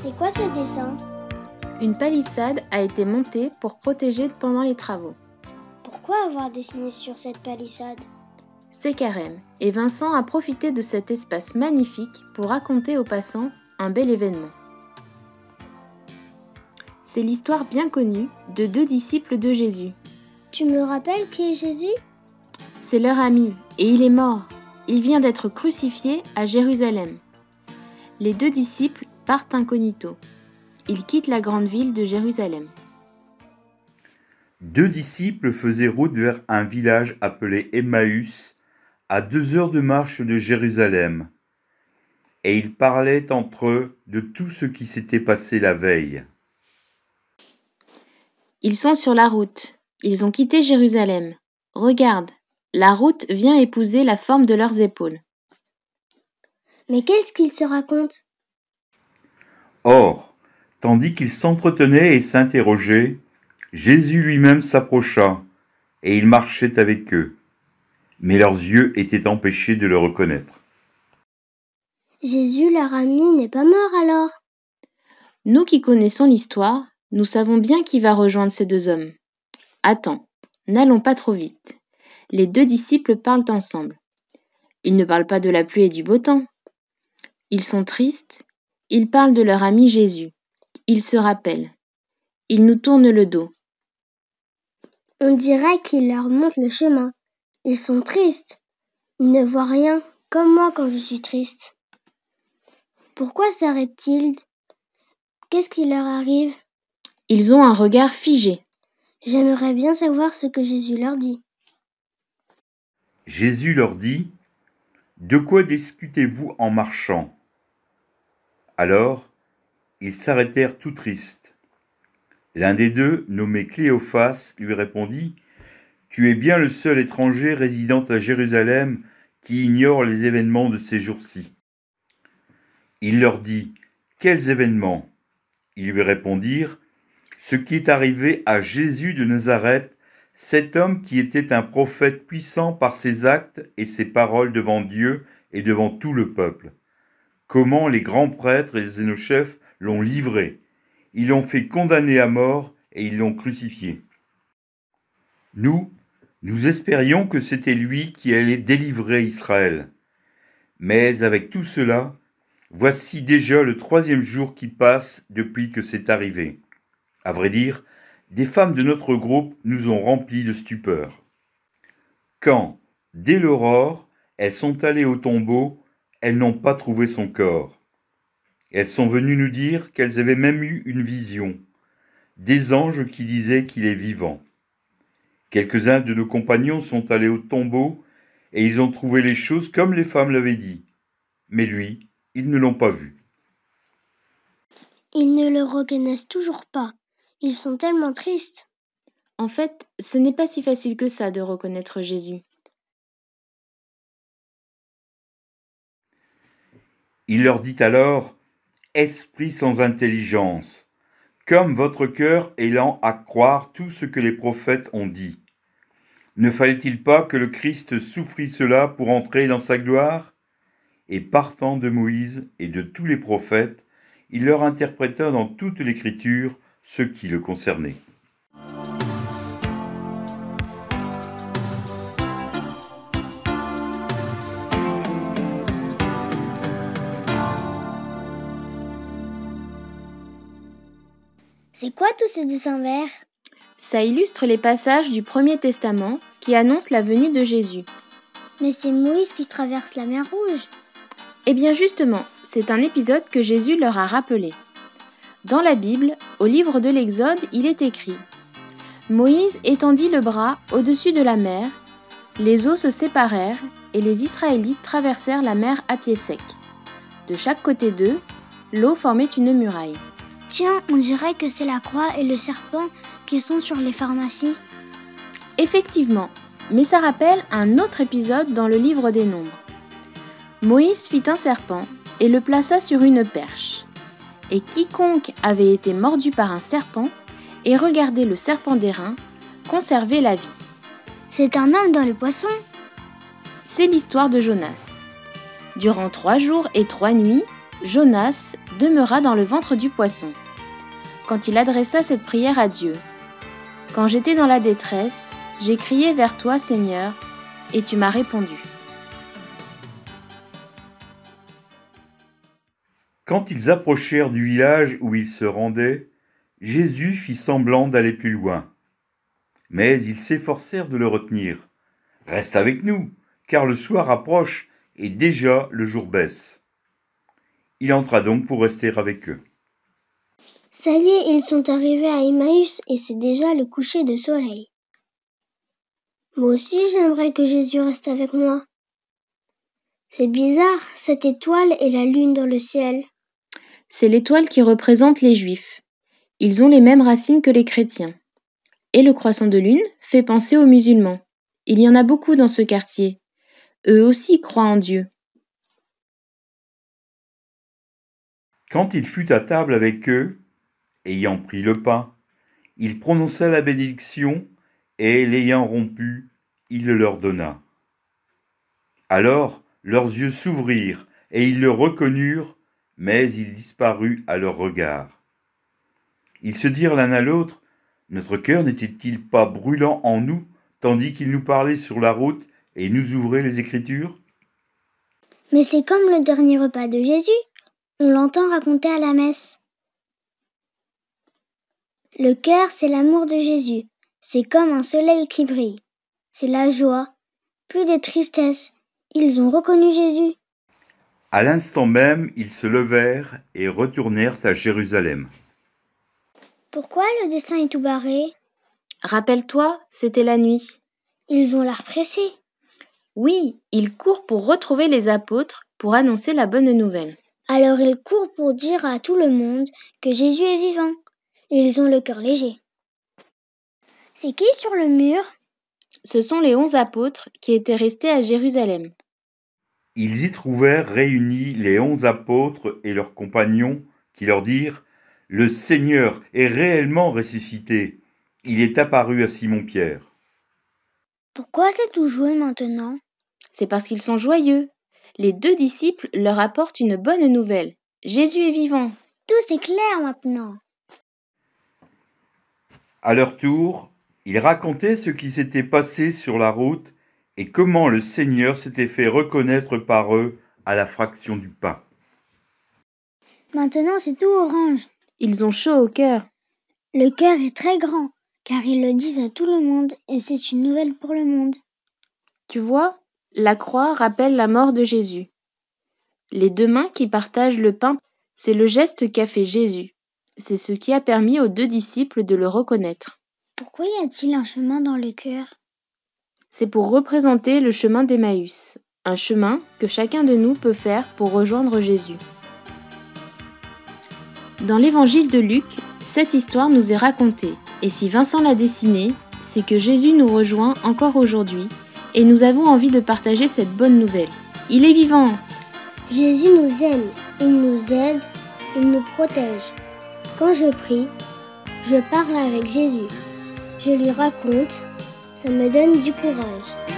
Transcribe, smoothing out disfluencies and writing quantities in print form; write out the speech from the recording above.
C'est quoi ce dessin? Une palissade a été montée pour protéger pendant les travaux. Pourquoi avoir dessiné sur cette palissade? C'est Carême, et Vincent a profité de cet espace magnifique pour raconter aux passants un bel événement. C'est l'histoire bien connue de 2 disciples de Jésus. Tu me rappelles qui est Jésus? C'est leur ami, et il est mort. Il vient d'être crucifié à Jérusalem. Les 2 disciples partent incognito. Ils quittent la grande ville de Jérusalem. 2 disciples faisaient route vers un village appelé Emmaüs, à 2 heures de marche de Jérusalem. Et ils parlaient entre eux de tout ce qui s'était passé la veille. Ils sont sur la route. Ils ont quitté Jérusalem. Regarde, la route vient épouser la forme de leurs épaules. Mais qu'est-ce qu'ils se racontent? Or, tandis qu'ils s'entretenaient et s'interrogeaient, Jésus lui-même s'approcha, et il marchait avec eux. Mais leurs yeux étaient empêchés de le reconnaître. Jésus, leur ami, n'est pas mort alors? Nous qui connaissons l'histoire, nous savons bien qui va rejoindre ces 2 hommes. Attends, n'allons pas trop vite. Les 2 disciples parlent ensemble. Ils ne parlent pas de la pluie et du beau temps. Ils sont tristes. Ils parlent de leur ami Jésus. Ils se rappellent. Ils nous tournent le dos. On dirait qu'il leur montre le chemin. Ils sont tristes. Ils ne voient rien, comme moi quand je suis triste. Pourquoi s'arrêtent-ils? Qu'est-ce qui leur arrive? Ils ont un regard figé. J'aimerais bien savoir ce que Jésus leur dit. Jésus leur dit : « De quoi discutez-vous en marchant ? » Alors, ils s'arrêtèrent tout tristes. L'un des 2, nommé Cléophas, lui répondit : « Tu es bien le seul étranger résidant à Jérusalem qui ignore les événements de ces jours-ci. » Il leur dit : « Quels événements ? » Ils lui répondirent : « Ce qui est arrivé à Jésus de Nazareth, cet homme qui était un prophète puissant par ses actes et ses paroles devant Dieu et devant tout le peuple. Comment les grands prêtres et nos chefs l'ont livré. Ils l'ont fait condamner à mort et ils l'ont crucifié. Nous espérions que c'était lui qui allait délivrer Israël. Mais avec tout cela, voici déjà le 3e jour qui passe depuis que c'est arrivé. À vrai dire, des femmes de notre groupe nous ont remplis de stupeur. Quand, dès l'aurore, elles sont allées au tombeau, elles n'ont pas trouvé son corps. Elles sont venues nous dire qu'elles avaient même eu une vision, des anges qui disaient qu'il est vivant. Quelques-uns de nos compagnons sont allés au tombeau et ils ont trouvé les choses comme les femmes l'avaient dit. Mais lui, ils ne l'ont pas vu. Ils ne le reconnaissent toujours pas. Ils sont tellement tristes. En fait, ce n'est pas si facile que ça de reconnaître Jésus. Il leur dit alors : « Esprit sans intelligence, comme votre cœur est lent à croire tout ce que les prophètes ont dit. Ne fallait-il pas que le Christ souffrît cela pour entrer dans sa gloire ? » Et partant de Moïse et de tous les prophètes, il leur interpréta dans toute l'Écriture ce qui le concernait. C'est quoi tous ces dessins verts? Ça illustre les passages du Premier Testament qui annoncent la venue de Jésus. Mais c'est Moïse qui traverse la mer Rouge. Eh bien justement, c'est un épisode que Jésus leur a rappelé. Dans la Bible, au livre de l'Exode, il est écrit : Moïse étendit le bras au-dessus de la mer, les eaux se séparèrent et les Israélites traversèrent la mer à pied sec. De chaque côté d'eux, l'eau formait une muraille. Tiens, on dirait que c'est la croix et le serpent qui sont sur les pharmacies. Effectivement, mais ça rappelle un autre épisode dans le livre des Nombres. Moïse fit un serpent et le plaça sur une perche. Et quiconque avait été mordu par un serpent et regardé le serpent d'airain conservait la vie. C'est un homme dans le poisson. C'est l'histoire de Jonas. Durant 3 jours et 3 nuits, Jonas demeura dans le ventre du poisson. Quand il adressa cette prière à Dieu, « Quand j'étais dans la détresse, j'ai crié vers toi, Seigneur, et tu m'as répondu. » Quand ils approchèrent du village où ils se rendaient, Jésus fit semblant d'aller plus loin. Mais ils s'efforcèrent de le retenir. « Reste avec nous, car le soir approche et déjà le jour baisse. » Il entra donc pour rester avec eux. Ça y est, ils sont arrivés à Emmaüs et c'est déjà le coucher de soleil. Moi aussi, j'aimerais que Jésus reste avec moi. C'est bizarre, cette étoile et la lune dans le ciel. C'est l'étoile qui représente les Juifs. Ils ont les mêmes racines que les chrétiens. Et le croissant de lune fait penser aux musulmans. Il y en a beaucoup dans ce quartier. Eux aussi croient en Dieu. Quand il fut à table avec eux, ayant pris le pain, il prononça la bénédiction et, l'ayant rompu, il le leur donna. Alors leurs yeux s'ouvrirent et ils le reconnurent, mais il disparut à leur regard. Ils se dirent l'un à l'autre, « Notre cœur n'était-il pas brûlant en nous, tandis qu'il nous parlait sur la route et nous ouvrait les Écritures ?» Mais c'est comme le dernier repas de Jésus. On l'entend raconter à la messe. Le cœur, c'est l'amour de Jésus. C'est comme un soleil qui brille. C'est la joie, plus de tristesse. Ils ont reconnu Jésus. À l'instant même, ils se levèrent et retournèrent à Jérusalem. Pourquoi le dessin est tout barré? Rappelle-toi, c'était la nuit. Ils ont l'air pressés. Oui, ils courent pour retrouver les apôtres pour annoncer la bonne nouvelle. Alors ils courent pour dire à tout le monde que Jésus est vivant. Et ils ont le cœur léger. C'est qui sur le mur? Ce sont les 11 apôtres qui étaient restés à Jérusalem. Ils y trouvèrent réunis les 11 apôtres et leurs compagnons qui leur dirent « Le Seigneur est réellement ressuscité. Il est apparu à Simon-Pierre. » Pourquoi c'est tout jaune maintenant? C'est parce qu'ils sont joyeux. Les 2 disciples leur apportent une bonne nouvelle. Jésus est vivant. Tout est clair maintenant. À leur tour, ils racontaient ce qui s'était passé sur la route et comment le Seigneur s'était fait reconnaître par eux à la fraction du pain. Maintenant c'est tout orange. Ils ont chaud au cœur. Le cœur est très grand, car ils le disent à tout le monde et c'est une nouvelle pour le monde. Tu vois, la croix rappelle la mort de Jésus. Les 2 mains qui partagent le pain, c'est le geste qu'a fait Jésus. C'est ce qui a permis aux 2 disciples de le reconnaître. Pourquoi y a-t-il un chemin dans le cœur? C'est pour représenter le chemin d'Emmaüs, un chemin que chacun de nous peut faire pour rejoindre Jésus. Dans l'évangile de Luc, cette histoire nous est racontée, et si Vincent l'a dessinée, c'est que Jésus nous rejoint encore aujourd'hui, et nous avons envie de partager cette bonne nouvelle. Il est vivant! Jésus nous aime, il nous aide, il nous protège. Quand je prie, je parle avec Jésus. Je lui raconte, ça me donne du courage.